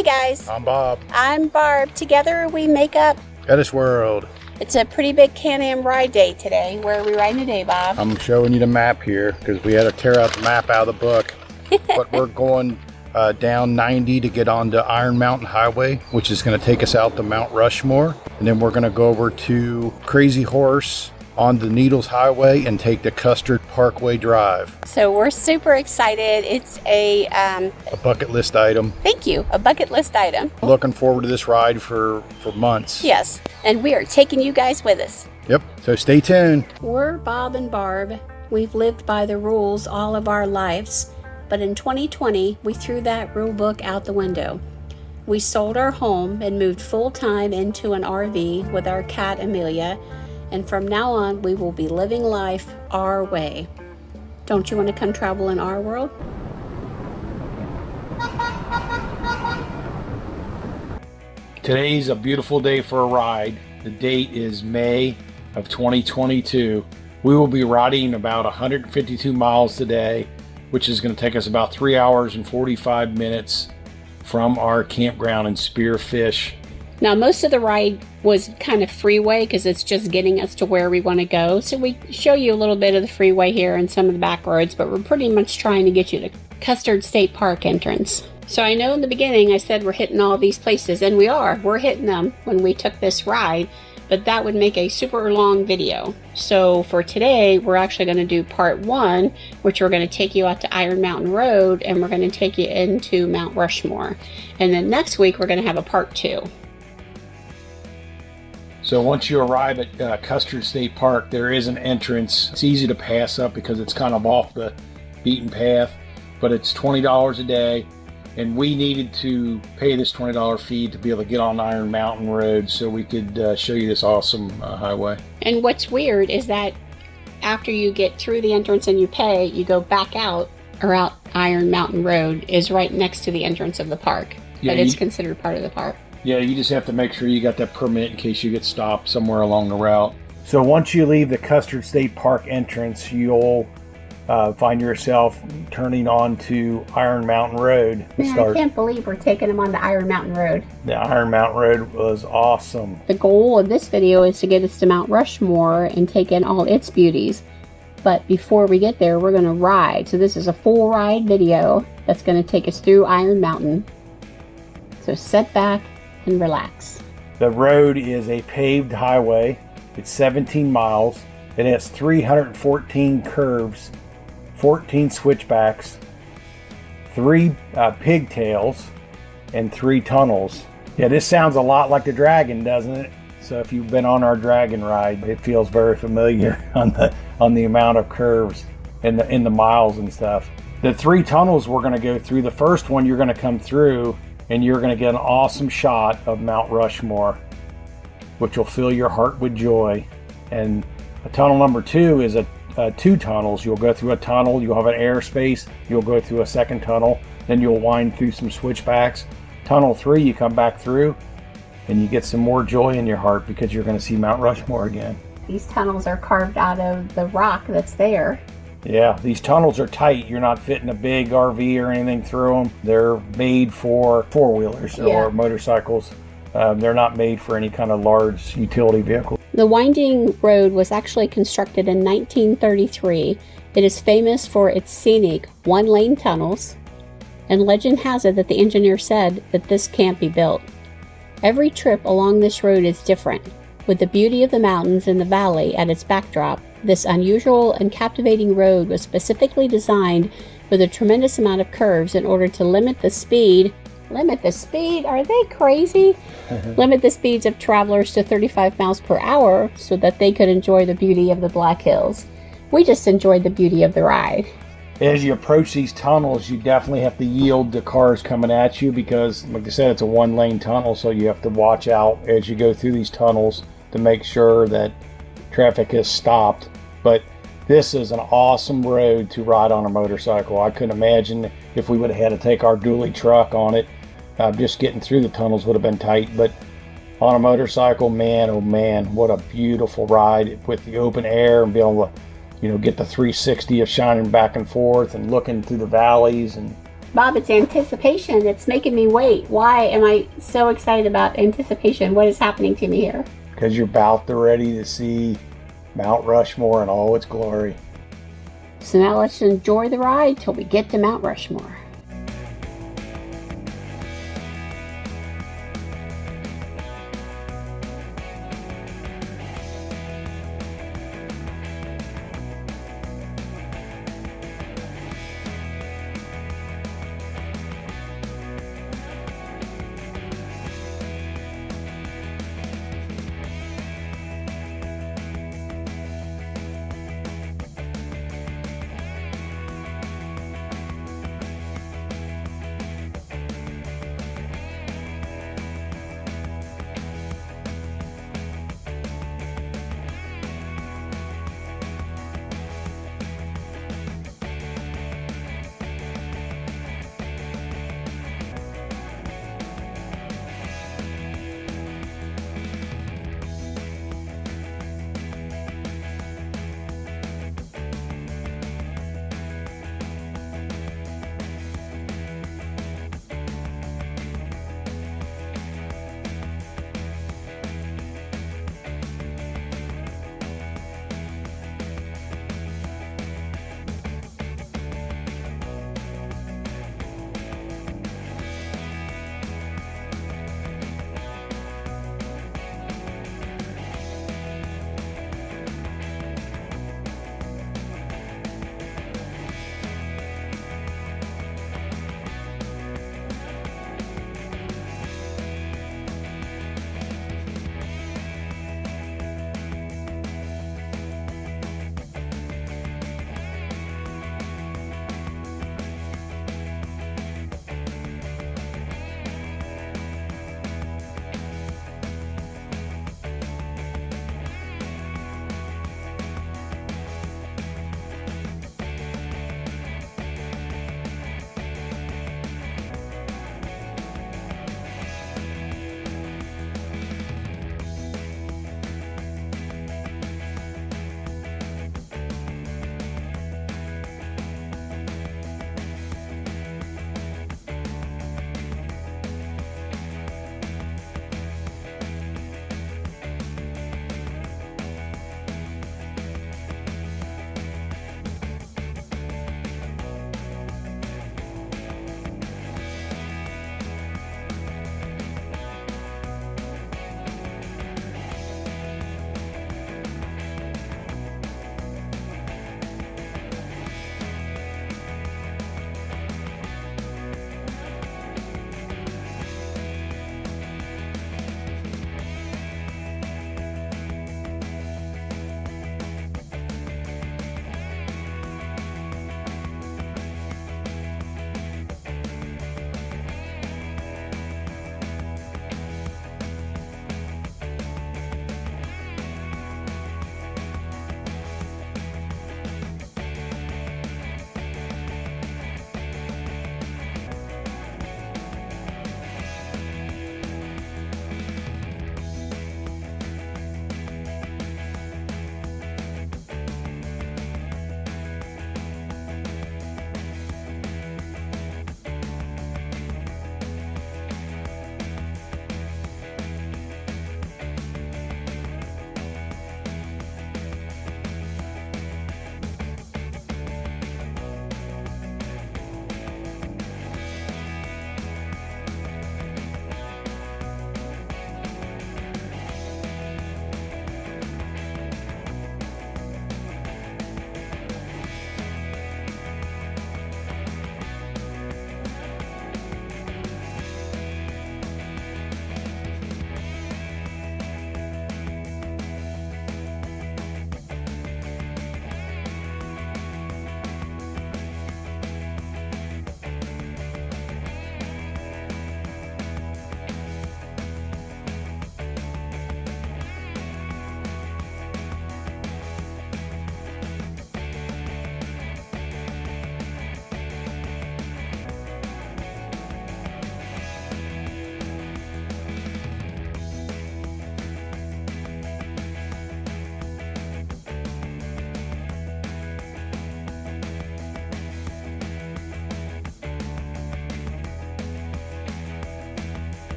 Hey guys. I'm Bob. I'm Barb. Together we make up HetteshWorld. It's a pretty big Can-Am ride day today. Where are we riding today, Bob? I'm showing you the map here because we had to tear out the map out of the book. But we're going down 90 to get onto Iron Mountain Highway, which is going to take us out to Mount Rushmore. And then we're going to go over to Crazy Horse on the Needles Highway and take the Custard Parkway Drive. So we're super excited. It's a bucket list item. Thank you. A bucket list item. Looking forward to this ride for months. Yes. And we are taking you guys with us. Yep. So stay tuned. We're Bob and Barb. We've lived by the rules all of our lives. But in 2020, we threw that rule book out the window. We sold our home and moved full-time into an RV with our cat Amelia. And from now on, we will be living life our way. Don't you want to come travel in our world? Today's a beautiful day for a ride. The date is May of 2022. We will be riding about 152 miles today, which is going to take us about 3 hours and 45 minutes from our campground in Spearfish. Now, most of the ride was kind of freeway because it's just getting us to where we want to go. So we show you a little bit of the freeway here and some of the back roads, but we're pretty much trying to get you to Custard State Park entrance. So I know in the beginning I said we're hitting all these places, and we are. We're hitting them when we took this ride, but that would make a super long video. So for today, we're actually going to do part 1, which we're going to take you out to Iron Mountain Road, and we're going to take you into Mount Rushmore. And then next week, we're going to have a part 2. So once you arrive at Custard State Park, there is an entrance. It's easy to pass up because it's kind of off the beaten path, but it's $20 a day. And we needed to pay this $20 fee to be able to get on Iron Mountain Road so we could show you this awesome highway. And what's weird is that after you get through the entrance and you pay, you go back out, or out Iron Mountain Road is right next to the entrance of the park. Yeah, but it's considered part of the park. Yeah, you just have to make sure you got that permit in case you get stopped somewhere along the route. So once you leave the Custard State Park entrance, you'll find yourself turning onto Iron Mountain Road. Man, I can't believe we're taking them on the Iron Mountain Road. The Iron Mountain Road was awesome. The goal of this video is to get us to Mount Rushmore and take in all its beauties. But before we get there, we're going to ride. So this is a full ride video that's going to take us through Iron Mountain. So sit back and relax. The road is a paved highway. It's 17 miles. It has 314 curves, 14 switchbacks, 3 pigtails, and 3 tunnels. Yeah, this sounds a lot like the Dragon, doesn't it? So if you've been on our Dragon ride, it feels very familiar on the amount of curves and in the miles and stuff. The 3 tunnels we're going to go through. The first one you're going to come through, and you're going to get an awesome shot of Mount Rushmore, which will fill your heart with joy. And tunnel number 2 is 2 tunnels. You'll go through a tunnel, you'll have an airspace, you'll go through a second tunnel, then you'll wind through some switchbacks. Tunnel 3, you come back through, and you get some more joy in your heart because you're going to see Mount Rushmore again. These tunnels are carved out of the rock that's there. Yeah, these tunnels are tight. You're not fitting a big RV or anything through them. They're made for four-wheelers or motorcycles. They're not made for any kind of large utility vehicle. The winding road was actually constructed in 1933. It is famous for its scenic one-lane tunnels, and legend has it that the engineer said that this can't be built. Every trip along this road is different. With the beauty of the mountains and the valley at its backdrop, this unusual and captivating road was specifically designed with a tremendous amount of curves in order to limit the speed. Limit the speed? Are they crazy? Limit the speeds of travelers to 35 miles per hour so that they could enjoy the beauty of the Black Hills. We just enjoyed the beauty of the ride. As you approach these tunnels, you definitely have to yield to cars coming at you because, like I said, it's a one-lane tunnel, so you have to watch out as you go through these tunnels to make sure that traffic is stopped. But this is an awesome road to ride on a motorcycle. I couldn't imagine if we would have had to take our dually truck on it. Just getting through the tunnels would have been tight, but on a motorcycle, man, oh man, what a beautiful ride with the open air and be able to, get the 360 of shining back and forth and looking through the valleys and Bob, it's anticipation. It's making me wait. Why am I so excited about anticipation? What is happening to me here? Because you're about to ready to see Mount Rushmore in all its glory. So now let's enjoy the ride till we get to Mount Rushmore.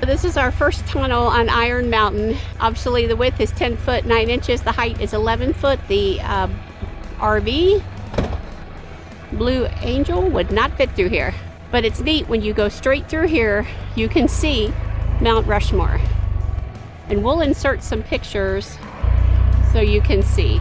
This is our first tunnel on Iron Mountain. Obviously the width is 10 foot 9 inches. The height is 11 foot. The RV Blue Angel would not fit through here. But it's neat, when you go straight through here, you can see Mount Rushmore. And we'll insert some pictures so you can see.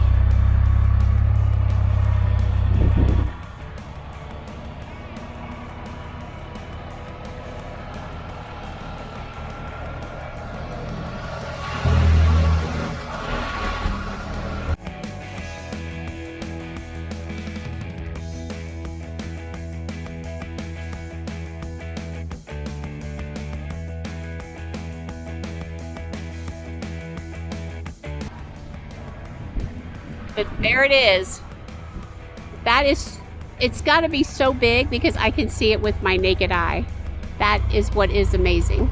But there it is. It's got to be so big because I can see it with my naked eye. That is what is amazing.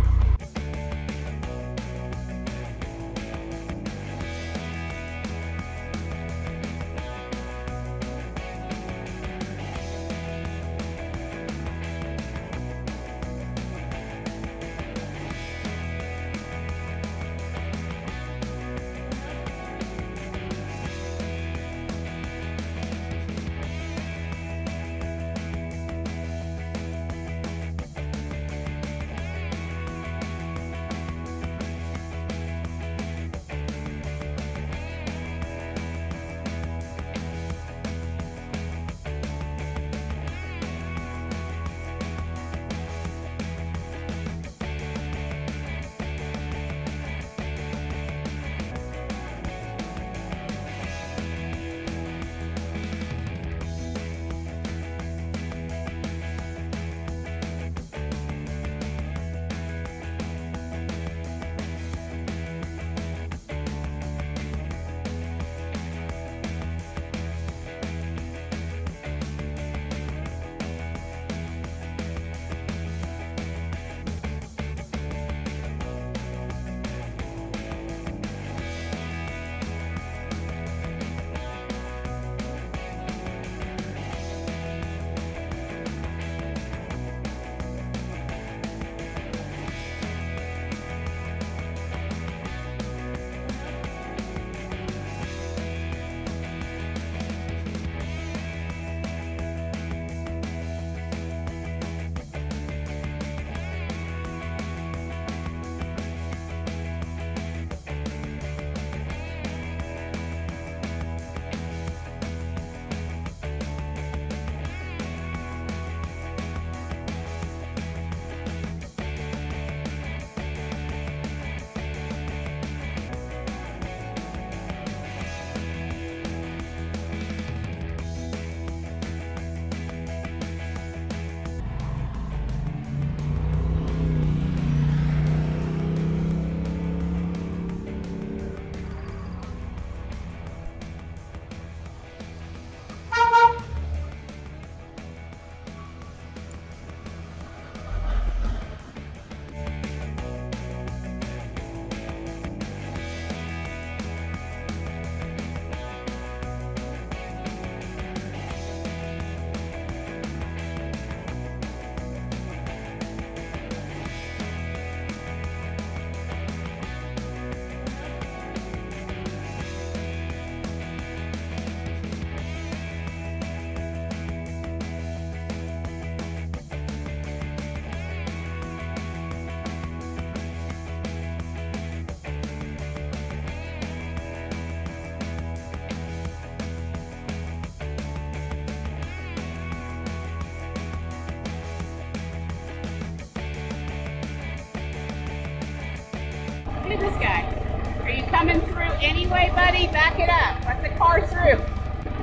Look at this guy. Are you coming through anyway, buddy? Back it up. Let the car through.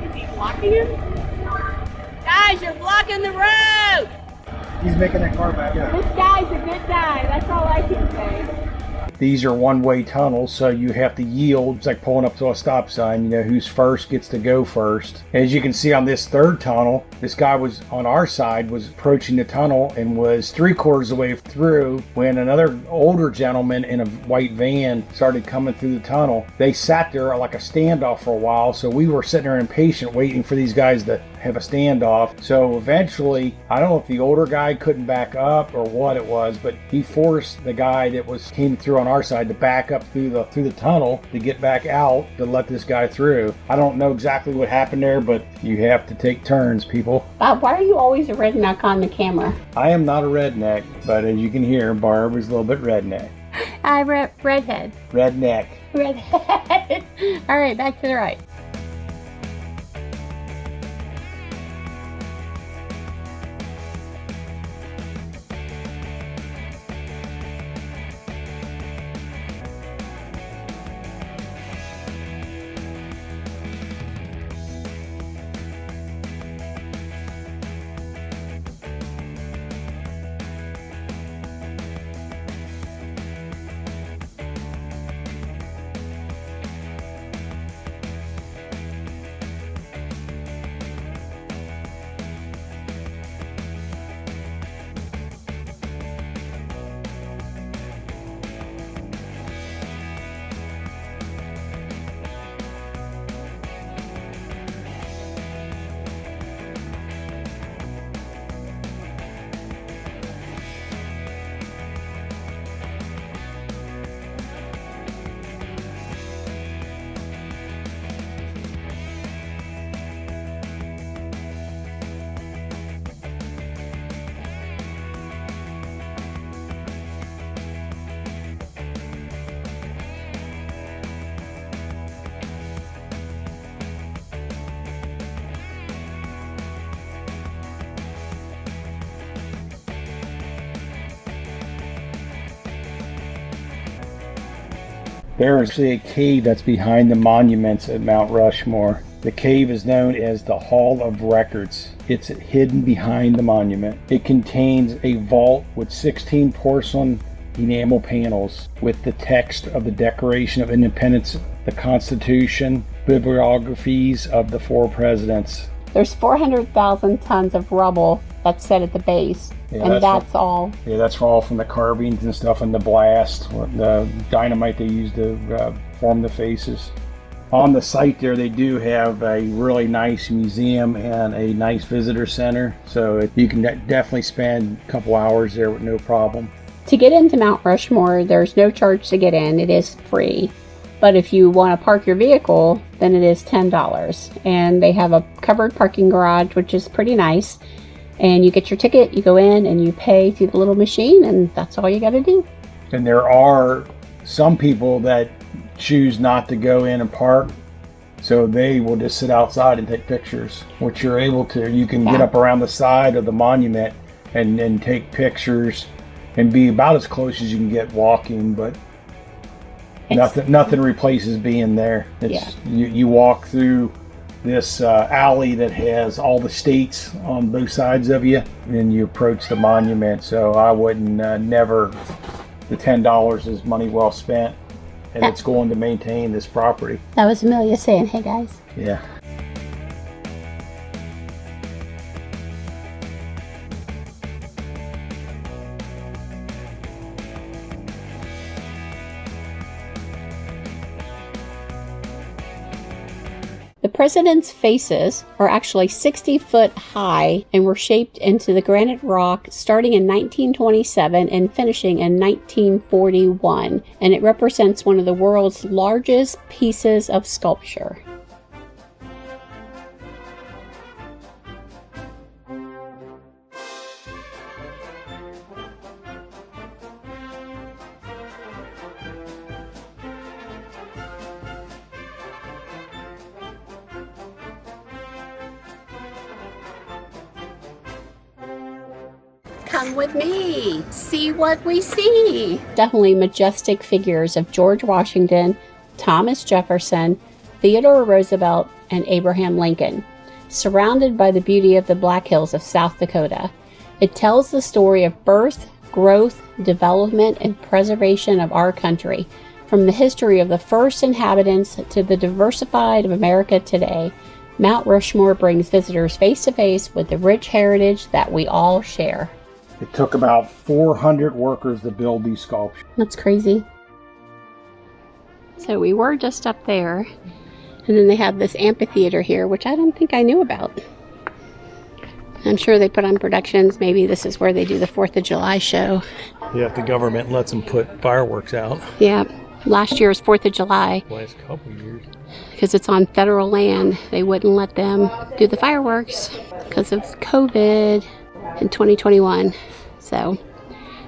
Is he blocking him? Guys, you're blocking the road! He's making that car back up. This guy's a good guy. That's all I can say. These are one-way tunnels, so you have to yield. It's like pulling up to a stop sign. You know, who's first gets to go first. As you can see on this third tunnel, this guy was on our side, was approaching the tunnel and was 3/4 of the way through when another older gentleman in a white van started coming through the tunnel. They sat there like a standoff for a while, so we were sitting there impatient waiting for these guys to have a standoff. So eventually, I don't know if the older guy couldn't back up or what it was, but he forced the guy that came through on our side to back up through the tunnel to get back out to let this guy through. I don't know exactly what happened there, but you have to take turns, people. Bob, why are you always a redneck on the camera? I am not a redneck, but as you can hear, Barb is a little bit redneck. Redhead. Redneck. Redhead. All right, back to the right. There is actually a cave that's behind the monuments at Mount Rushmore. The cave is known as the Hall of Records. It's hidden behind the monument. It contains a vault with 16 porcelain enamel panels with the text of the Declaration of Independence, the Constitution, bibliographies of the 4 presidents. There's 400,000 tons of rubble that's set at the base, and that's all. Yeah, that's all from the carvings and stuff and the blast, the dynamite they used to form the faces. On the site there, they do have a really nice museum and a nice visitor center, so you can definitely spend a couple hours there with no problem. To get into Mount Rushmore, there's no charge to get in. It is free. But if you want to park your vehicle, then it is $10. And they have a covered parking garage, which is pretty nice. And you get your ticket, you go in, and you pay through the little machine, and that's all you got to do. And there are some people that choose not to go in and park, so they will just sit outside and take pictures, which you're able to. You can get up around the side of the monument and take pictures and be about as close as you can get walking, but nothing replaces being there. You walk through this alley that has all the states on both sides of you, and you approach the monument. So I wouldn't never. The $10 is money well spent, and it's going to maintain this property. That was Amelia saying, "Hey guys." Yeah. The president's faces are actually 60 foot high and were shaped into the granite rock starting in 1927 and finishing in 1941. And it represents one of the world's largest pieces of sculpture. Come with me, see what we see. Definitely majestic figures of George Washington, Thomas Jefferson, Theodore Roosevelt, and Abraham Lincoln, surrounded by the beauty of the Black Hills of South Dakota. It tells the story of birth, growth, development, and preservation of our country, from the history of the first inhabitants to the diversified of America today. Mount Rushmore brings visitors face to face with the rich heritage that we all share. It took about 400 workers to build these sculptures. That's crazy. So we were just up there, and then they have this amphitheater here, which I don't think I knew about. I'm sure they put on productions. Maybe this is where they do the 4th of July show. Yeah, if the government lets them put fireworks out. Yeah, last year's 4th of July. Last couple years. Because it's on federal land, they wouldn't let them do the fireworks because of COVID in 2021. So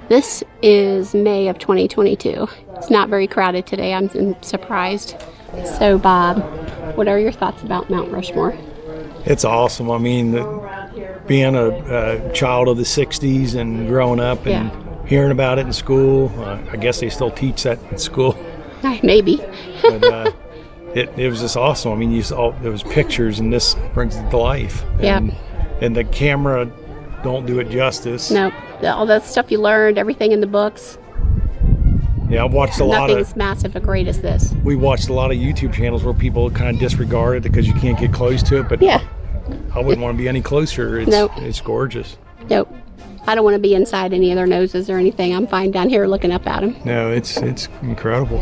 this is May of 2022. It's not very crowded today. I'm surprised. So Bob, what are your thoughts about Mount Rushmore? It's awesome. I mean, being a child of the 60s and growing up and hearing about it in school, I guess they still teach that in school. Maybe. But it was just awesome. I mean, you saw there was pictures, and this brings it to life. And the camera don't do it justice. No, all that stuff you learned, everything in the books. Yeah, I've watched a lot of... Nothing's massive as great as this. We watched a lot of YouTube channels where people kind of disregard it because you can't get close to it, but I wouldn't want to be any closer. It's gorgeous. Nope. I don't want to be inside any of their noses or anything. I'm fine down here looking up at them. No, it's incredible.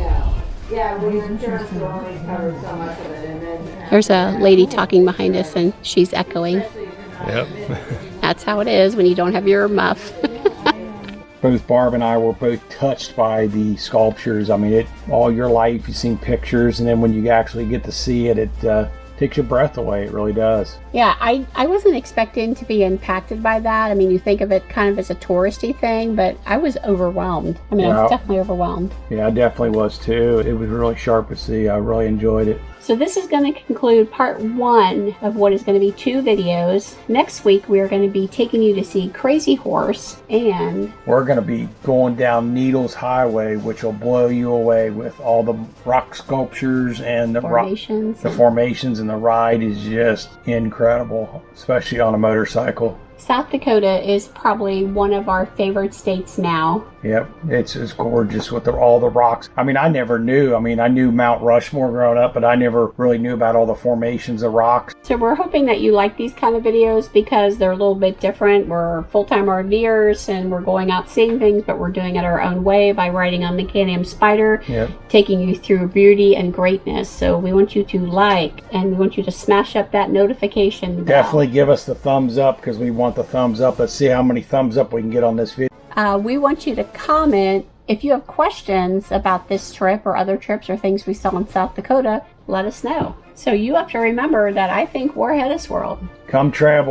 There's a lady talking behind us, and she's echoing. Yep. That's how it is when you don't have your muff. Both Barb and I were both touched by the sculptures. I mean, all your life you've seen pictures, and then when you actually get to see it, it takes your breath away. It really does. Yeah, I wasn't expecting to be impacted by that. I mean, you think of it kind of as a touristy thing, but I was overwhelmed. I mean, I was definitely overwhelmed. Yeah, I definitely was too. It was really sharp to see. I really enjoyed it. So this is going to conclude part 1 of what is going to be 2 videos. Next week, we are going to be taking you to see Crazy Horse, and we're going to be going down Needles Highway, which will blow you away with all the rock sculptures and the formations, and the ride is just incredible, especially on a motorcycle. South Dakota is probably one of our favorite states now. Yep, it's gorgeous with all the rocks. I mean, I never knew. I mean, I knew Mount Rushmore growing up, but I never really knew about all the formations of rocks. So we're hoping that you like these kind of videos because they're a little bit different. We're full-time RVers and we're going out seeing things, but we're doing it our own way by riding on the Can-Am Spyder, taking you through beauty and greatness. So we want you to like, and we want you to smash up that notification bell. Definitely give us the thumbs up because we want the thumbs up. Let's see how many thumbs up we can get on this video. We want you to comment if you have questions about this trip or other trips or things we saw in South Dakota. Let us know. So you have to remember that I think we're HetteshWorld. Come travel.